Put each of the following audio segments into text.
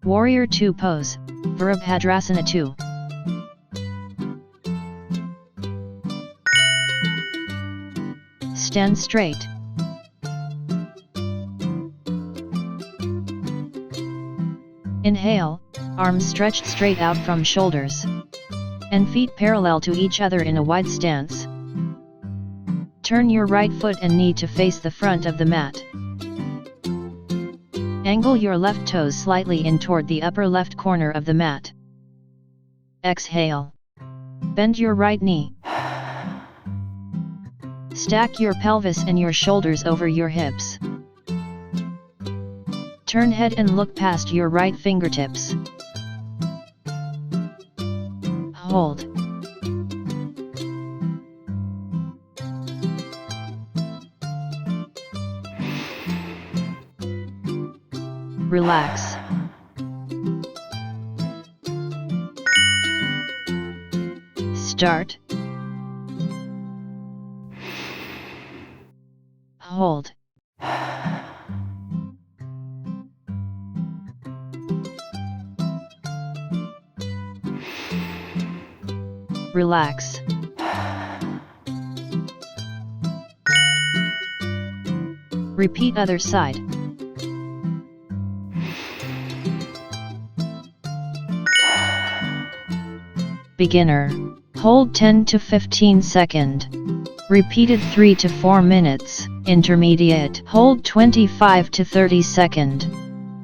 Warrior 2 pose, Virabhadrasana 2. Stand straight. Inhale, arms stretched straight out from shoulders, and feet parallel to each other in a wide stance. Turn your right foot and knee to face the front of the mat. Angle your left toes slightly in toward the upper left corner of the mat. Exhale. Bend your right knee. Stack your pelvis and your shoulders over your hips. Turn head and look past your right fingertips. Hold. Relax. Start. Hold. Relax. Repeat other side. Beginner. Hold 10 to 15 second. Repeated 3 to 4 minutes. Intermediate. Hold 25 to 30 second.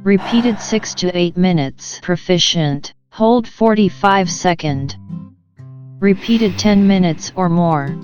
Repeated 6 to 8 minutes. Proficient. Hold 45 second. Repeated 10 minutes or more.